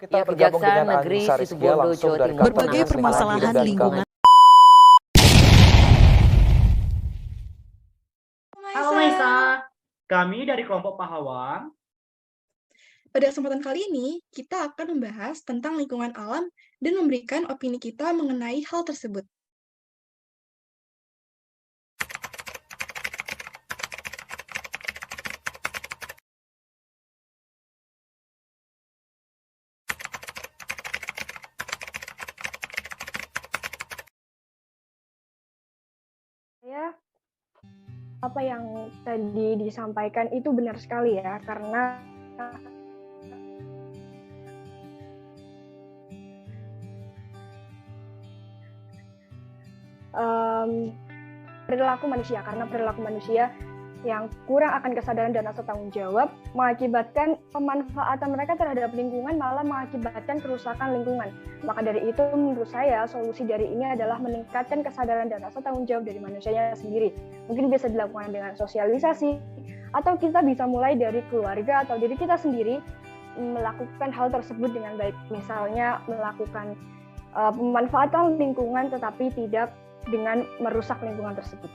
Kita bergabung Kejaksaan dengan Negeri Anissa Rizkia Situbondo, langsung Jawa dari Timur. kantor Berbagai Dinas Lingkungan permasalahan Hidup dan lingkungan. Halo Maisa, kami dari kelompok Pahawan. Pada kesempatan kali ini, kita akan membahas tentang lingkungan alam dan memberikan opini kita mengenai hal tersebut. Apa yang tadi disampaikan itu benar sekali ya, karena perilaku manusia yang kurang akan kesadaran dan rasa tanggung jawab mengakibatkan pemanfaatan mereka terhadap lingkungan malah mengakibatkan kerusakan lingkungan. Maka dari itu menurut saya solusi dari ini adalah meningkatkan kesadaran dan rasa tanggung jawab dari manusianya sendiri. Mungkin bisa dilakukan dengan sosialisasi atau kita bisa mulai dari keluarga atau diri kita sendiri melakukan hal tersebut dengan baik. Misalnya melakukan pemanfaatan lingkungan tetapi tidak dengan merusak lingkungan tersebut.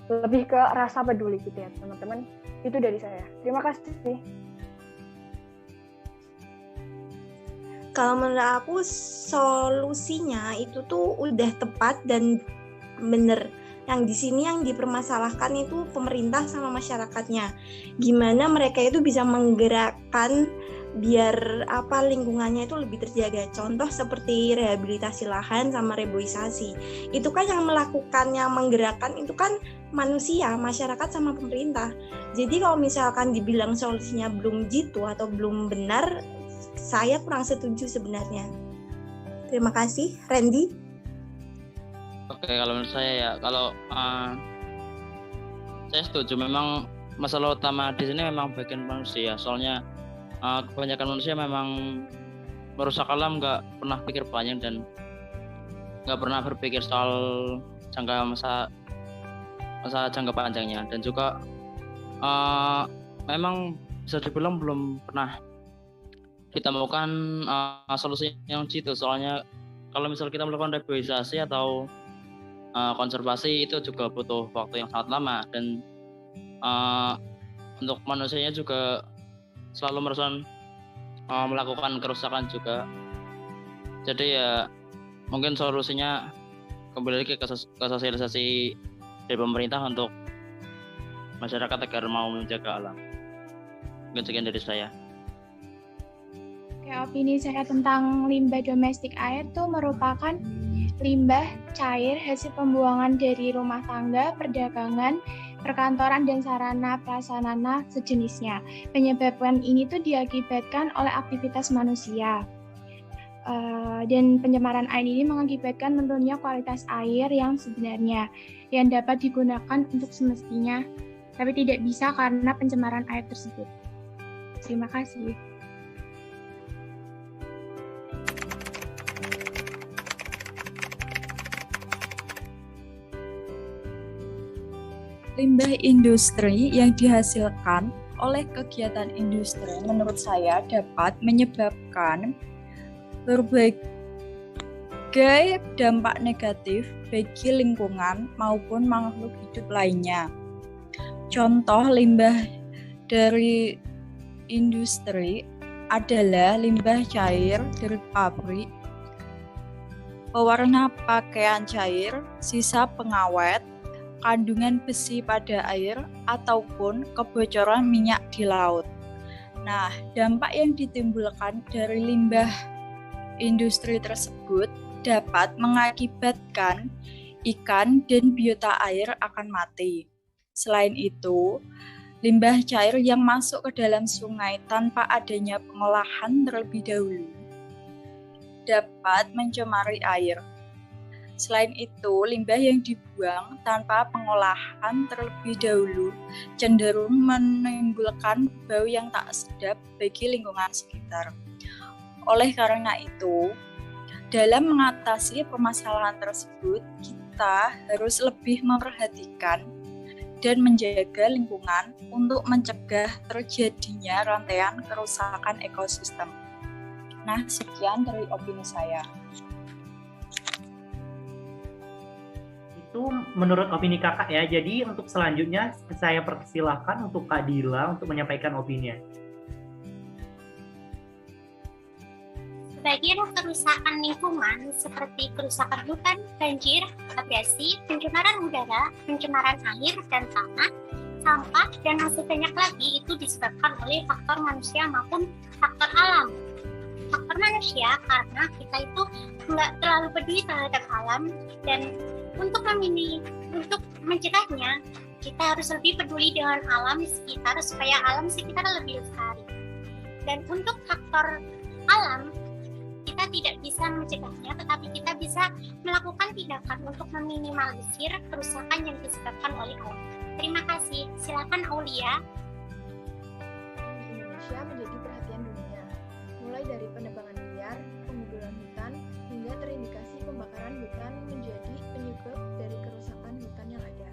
Lebih ke rasa peduli gitu ya teman-teman. Itu dari saya. Terima kasih. Kalau menurut aku solusinya itu tuh udah tepat dan bener. Yang di sini yang dipermasalahkan itu pemerintah sama masyarakatnya. Gimana mereka itu bisa menggerakkan biar lingkungannya itu lebih terjaga. Contoh seperti rehabilitasi lahan sama reboisasi. Itu kan yang melakukan, yang menggerakkan itu kan manusia, masyarakat sama pemerintah. Jadi kalau misalkan dibilang solusinya belum jitu atau belum benar, saya kurang setuju sebenarnya. Terima kasih, Randy. Oke, kalau menurut saya ya, kalau saya setuju. Memang masalah utama di sini memang bagian manusia. Soalnya kebanyakan manusia memang merusak alam, nggak pernah pikir panjang dan nggak pernah berpikir soal masa jangka panjangnya. Dan juga memang bisa dibilang belum pernah kita melakukan solusi yang jitu. Soalnya kalau misal kita melakukan reboisasi atau konservasi itu juga butuh waktu yang sangat lama, dan untuk manusianya juga selalu melakukan kerusakan juga. Jadi ya mungkin solusinya kembali lagi ke sosialisasi dari pemerintah untuk masyarakat agar mau menjaga alam. Mungkin sekian dari saya. Oke, opini saya tentang limbah domestik air itu merupakan limbah cair hasil pembuangan dari rumah tangga, perdagangan, perkantoran, dan sarana prasarana sejenisnya. Penyebabkan ini tuh diakibatkan oleh aktivitas manusia. Dan pencemaran air ini mengakibatkan menurunnya kualitas air yang sebenarnya, yang dapat digunakan untuk semestinya, tapi tidak bisa karena pencemaran air tersebut. Terima kasih. Limbah industri yang dihasilkan oleh kegiatan industri menurut saya dapat menyebabkan berbagai dampak negatif bagi lingkungan maupun makhluk hidup lainnya. Contoh limbah dari industri adalah limbah cair dari pabrik, pewarna pakaian cair, sisa pengawet, kandungan besi pada air, ataupun kebocoran minyak di laut. Nah, dampak yang ditimbulkan dari limbah industri tersebut dapat mengakibatkan ikan dan biota air akan mati. Selain itu, limbah cair yang masuk ke dalam sungai tanpa adanya pengolahan terlebih dahulu dapat mencemari air. Selain itu, limbah yang dibuang tanpa pengolahan terlebih dahulu cenderung menimbulkan bau yang tak sedap bagi lingkungan sekitar. Oleh karena itu, dalam mengatasi permasalahan tersebut, kita harus lebih memperhatikan dan menjaga lingkungan untuk mencegah terjadinya rantaian kerusakan ekosistem. Nah, sekian dari opini saya. Itu menurut opini kakak ya. Jadi untuk selanjutnya saya persilahkan untuk Kak Dila untuk menyampaikan opininya. Sebagian kerusakan lingkungan seperti kerusakan hutan, banjir, abrasi, pencemaran udara, pencemaran air dan tanah, sampah, dan masih banyak lagi itu disebabkan oleh faktor manusia maupun faktor alam. Faktor manusia karena kita itu nggak terlalu peduli terhadap alam, dan untuk mencegahnya kita harus lebih peduli dengan alam sekitar supaya alam sekitar lebih lestari. Dan untuk faktor alam kita tidak bisa mencegahnya, tetapi kita bisa melakukan tindakan untuk meminimalisir kerusakan yang disebabkan oleh alam. Terima kasih. Silakan Aulia. Di Indonesia menjadi perhatian dunia, mulai dari penebangan liar, penggundulan hutan, hingga terindikasi pembakaran hutan menjadi penyebab dari kerusakan hutan yang ada.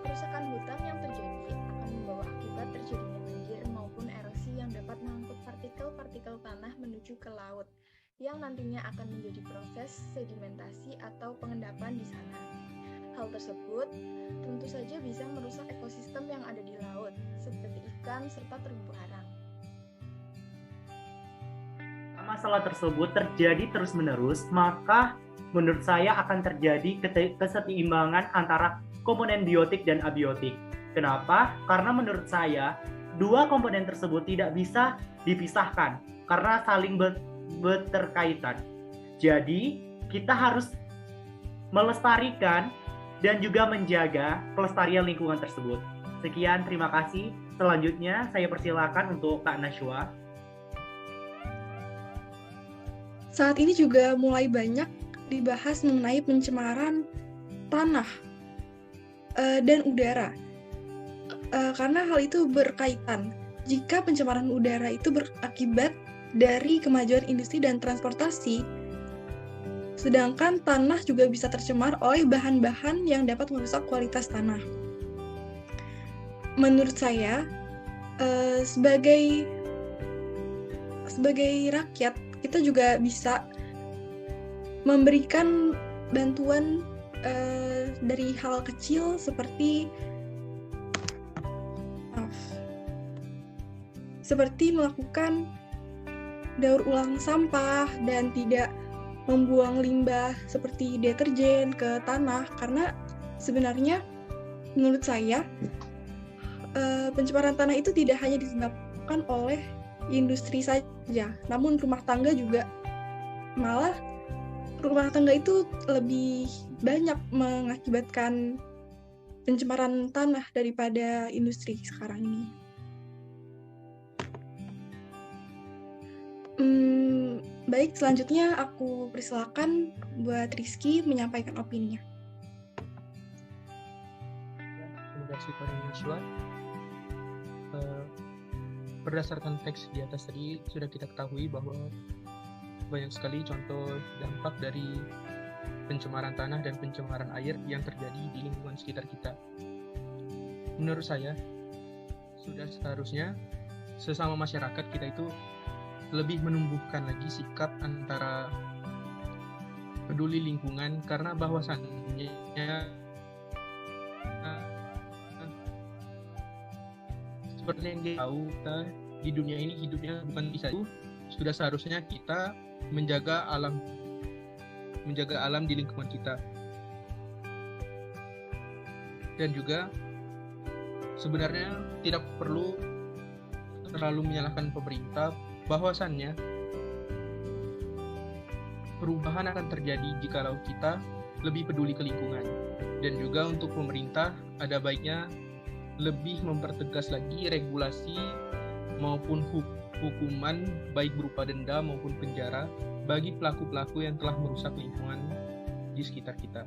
Kerusakan hutan yang terjadi akan membawa akibat terjadinya banjir maupun erosi yang dapat mengangkut partikel-partikel tanah menuju ke laut, yang nantinya akan menjadi proses sedimentasi atau pengendapan di sana. Hal tersebut tentu saja bisa merusak ekosistem yang ada di laut, seperti ikan serta terumbu karang. Masalah tersebut terjadi terus-menerus, maka menurut saya akan terjadi keseimbangan antara komponen biotik dan abiotik. Kenapa? Karena menurut saya, dua komponen tersebut tidak bisa dipisahkan karena saling berterkaitan. Jadi, kita harus melestarikan dan juga menjaga pelestarian lingkungan tersebut. Sekian, terima kasih. Selanjutnya, saya persilakan untuk Kak Nashwa. Saat ini juga mulai banyak dibahas mengenai pencemaran tanah dan udara. Karena hal itu berkaitan. Jika pencemaran udara itu berakibat dari kemajuan industri dan transportasi, sedangkan tanah juga bisa tercemar oleh bahan-bahan yang dapat merusak kualitas tanah. Menurut saya, sebagai rakyat, kita juga bisa memberikan bantuan dari hal kecil seperti melakukan daur ulang sampah dan tidak membuang limbah seperti deterjen ke tanah, karena sebenarnya menurut saya pencemaran tanah itu tidak hanya disebabkan oleh industri saja, namun rumah tangga juga. Malah rumah tangga itu lebih banyak mengakibatkan pencemaran tanah daripada industri sekarang ini. Baik, selanjutnya aku persilakan buat Rizky menyampaikan opininya. Terima kasih Pak Nashwa. Berdasarkan teks di atas tadi sudah kita ketahui bahwa banyak sekali contoh dampak dari pencemaran tanah dan pencemaran air yang terjadi di lingkungan sekitar kita. Menurut saya, sudah seharusnya sesama masyarakat kita itu lebih menumbuhkan lagi sikap antara peduli lingkungan, karena bahwasannya seperti yang kita tahu, kita di dunia ini hidupnya bukan bisa itu. Sudah seharusnya kita menjaga alam di lingkungan kita. Dan juga sebenarnya tidak perlu terlalu menyalahkan pemerintah, bahwasannya perubahan akan terjadi jikalau kita lebih peduli ke lingkungan. Dan juga untuk pemerintah ada baiknya lebih mempertegas lagi regulasi maupun hukuman, baik berupa denda maupun penjara, bagi pelaku-pelaku yang telah merusak lingkungan di sekitar kita.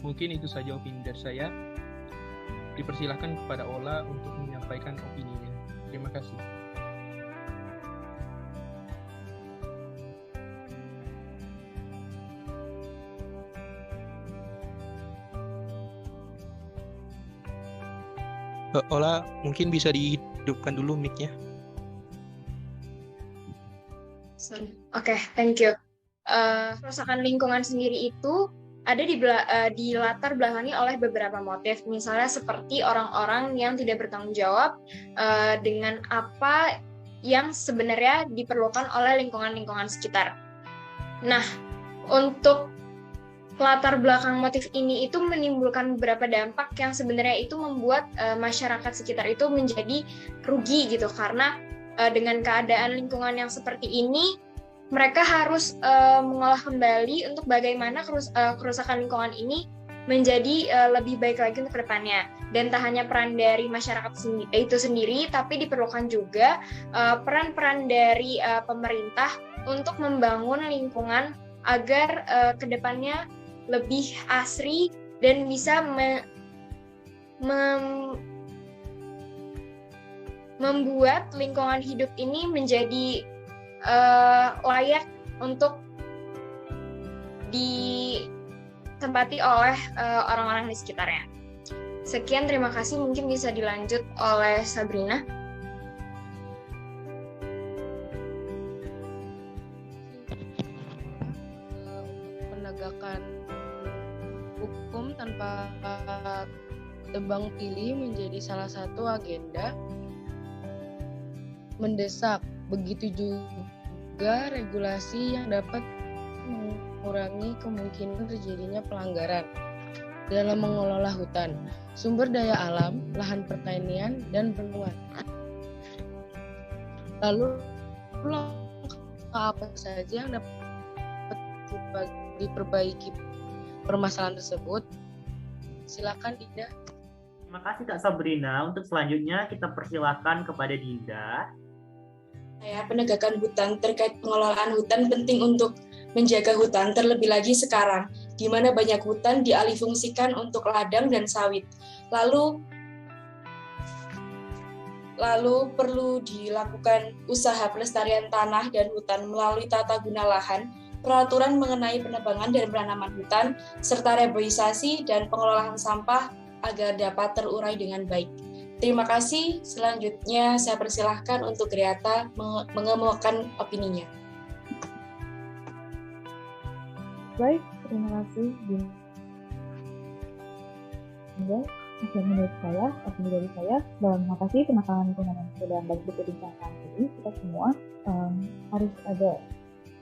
Mungkin itu saja opini dari saya. Dipersilahkan kepada Ola untuk menyampaikan opininya. Terima kasih. Ola, mungkin bisa dihidupkan dulu mic-nya. Sorry. Oke, thank you. Kerusakan lingkungan sendiri itu ada di latar belakangi oleh beberapa motif, misalnya seperti orang-orang yang tidak bertanggung jawab dengan apa yang sebenarnya diperlukan oleh lingkungan-lingkungan sekitar. Nah, untuk latar belakang motif ini itu menimbulkan beberapa dampak yang sebenarnya itu membuat masyarakat sekitar itu menjadi rugi gitu, karena dengan keadaan lingkungan yang seperti ini, mereka harus mengolah kembali untuk bagaimana kerusakan lingkungan ini menjadi lebih baik lagi untuk kedepannya. Dan tak hanya peran dari masyarakat itu sendiri, tapi diperlukan juga peran-peran dari pemerintah untuk membangun lingkungan agar kedepannya lebih asri dan bisa membuat lingkungan hidup ini menjadi layak untuk ditempati oleh orang-orang di sekitarnya. Sekian, terima kasih. Mungkin bisa dilanjut oleh Sabrina. Penegakan hukum tanpa tebang pilih menjadi salah satu agenda mendesak. Begitu juga regulasi yang dapat mengurangi kemungkinan terjadinya pelanggaran dalam mengelola hutan, sumber daya alam, lahan pertanian, dan bendungan. Lalu apa saja yang dapat diperbaiki permasalahan tersebut? Silakan Dinda. Terima kasih Kak Sabrina. Untuk selanjutnya kita persilakan kepada Dinda. Penegakan hutan terkait pengelolaan hutan penting untuk menjaga hutan, terlebih lagi sekarang, di mana banyak hutan dialihfungsikan untuk ladang dan sawit. Lalu perlu dilakukan usaha pelestarian tanah dan hutan melalui tata guna lahan, peraturan mengenai penebangan dan penanaman hutan, serta reboisasi dan pengelolaan sampah agar dapat terurai dengan baik. Terima kasih. Selanjutnya saya persilahkan untuk Griata mengemukakan opininya. Baik, terima kasih. Menurut saya, opini dari saya, dalam mengatasi permasalahan lingkungan yang sedang banyak diperbincangkan ini, kita semua harus ada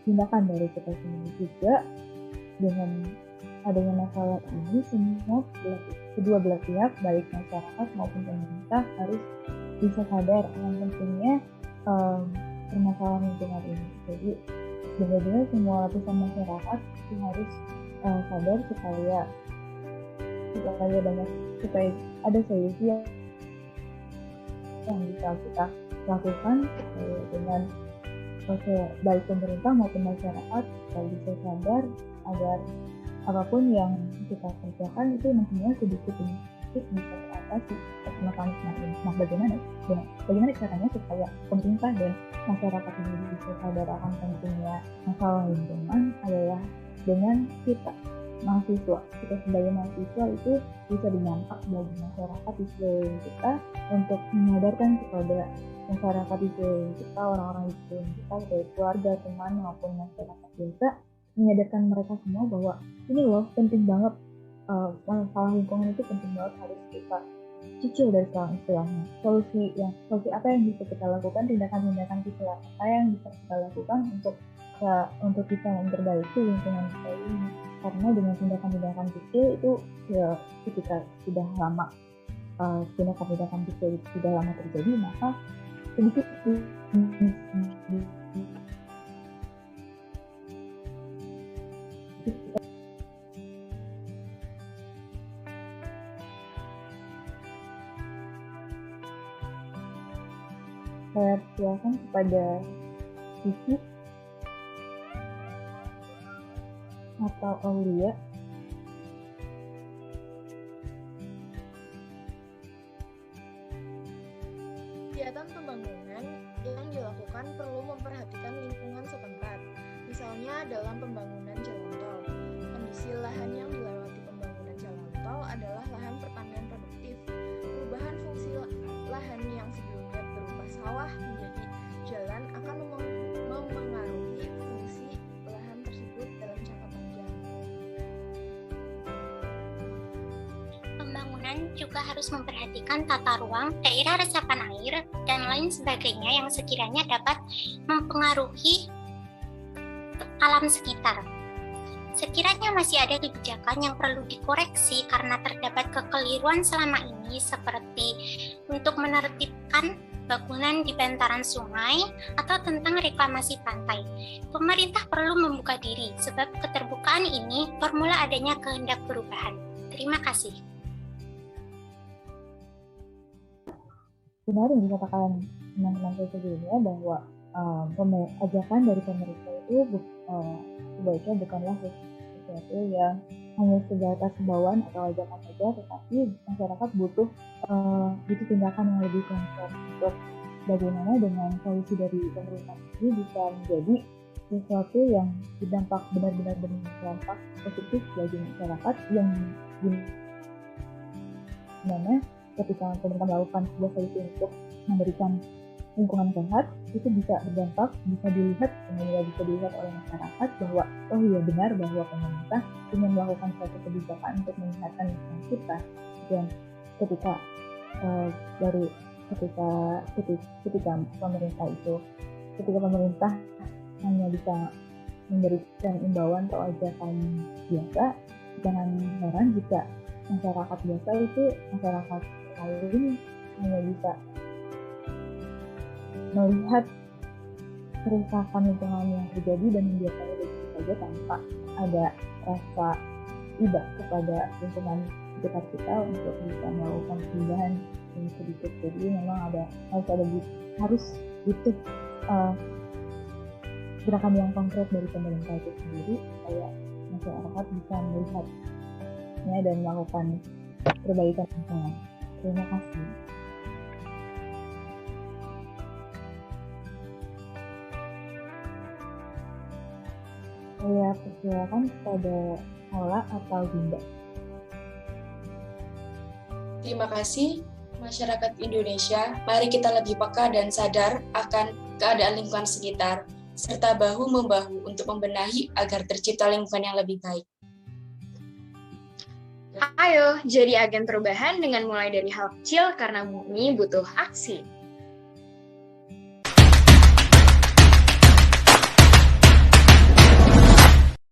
tindakan dari kita sendiri juga. Dengan adanya masalah ini, semua kedua belah pihak, baik masyarakat maupun pemerintah, harus bisa sadar yang pentingnya permasalahan lingkungan ini. Jadi benar-benar semua lapisan masyarakat harus sadar supaya ada solusi yang bisa kita lakukan dengan baik pemerintah maupun masyarakat bisa sadar agar apapun yang kita kerjakan itu nantinya sedikit demi sedikit bisa teratasi mekanisme ini. Nah, bagaimana caranya supaya pemerintah dan masyarakat ini bisa sadar akan pentingnya masalah lingkungan adalah dengan kita sebagai mahasiswa itu bisa berdampak bagi masyarakat di sekeliling kita untuk menyadarkan kepada masyarakat di sekeliling kita, orang-orang di sekeliling kita, baik keluarga, teman maupun masyarakat biasa, menyadarkan mereka semua bahwa ini loh penting banget, masalah lingkungan itu penting banget, harus kita cicil dari sekarang istilahnya. Solusi apa yang bisa kita lakukan, tindakan-tindakan kecil apa yang bisa kita lakukan untuk bisa memperbaiki lingkungan kita ini. Karena dengan tindakan-tindakan kecil itu ya ketika sudah lama tindakan-tindakan kecil itu sudah lama terjadi, maka sedikit saya silakan kepada Sisi atau Aulia. Kegiatan pembangunan yang dilakukan perlu memperhatikan lingkungan setempat. Misalnya dalam pembangunan jalan tol, kondisi lahan yang dilewati pembangunan jalan tol adalah lahan pertanian produktif. Perubahan fungsi lahan yang sebelumnya berupa sawah menjadi jalan akan memengaruhi lingkungan juga harus memperhatikan tata ruang, daerah resapan air, dan lain sebagainya yang sekiranya dapat mempengaruhi alam sekitar. Sekiranya masih ada kebijakan yang perlu dikoreksi karena terdapat kekeliruan selama ini, seperti untuk menertibkan bangunan di bantaran sungai atau tentang reklamasi pantai, pemerintah perlu membuka diri, sebab keterbukaan ini formula adanya kehendak perubahan. Terima kasih. Benar yang dikatakan teman-teman saya sebelumnya bahwa ajakan dari pemerintah itu sebaiknya bukanlah sesuatu yang hanya sebatas himbauan atau ajakan saja, tetapi masyarakat butuh tindakan yang lebih konkret untuk bagaimana dengan solusi dari pemerintah ini bisa menjadi sesuatu yang berdampak benar-benar berdampak positif bagi masyarakat, yang dimana ketika pemerintah melakukan sebuah solusi untuk memberikan lingkungan sehat, itu bisa berdampak, bisa dilihat oleh masyarakat bahwa oh iya benar bahwa pemerintah ingin melakukan suatu kebijakan untuk menyehatkan lingkungan kita. Dan ketika pemerintah hanya bisa memberikan imbauan atau ajakan biasa, jangan heran jika masyarakat biasa itu, masyarakat lain hanya bisa melihat kerusakan lingkungan yang terjadi dan membiarkannya begitu saja tanpa ada rasa iba kepada lingkungan sekitar kita untuk bisa melakukan perubahan yang sedikit. Jadi memang harus butuh gerakan yang konkret dari pemerintah itu sendiri supaya masyarakat bisa melihatnya dan melakukan perbaikan lingkungan. Terima kasih. Saya persilakan kepada Ola atau Dinda. Terima kasih, masyarakat Indonesia. Mari kita lebih peka dan sadar akan keadaan lingkungan sekitar, serta bahu-membahu untuk membenahi agar tercipta lingkungan yang lebih baik. Ayo, jadi agen perubahan dengan mulai dari hal kecil karena bumi butuh aksi.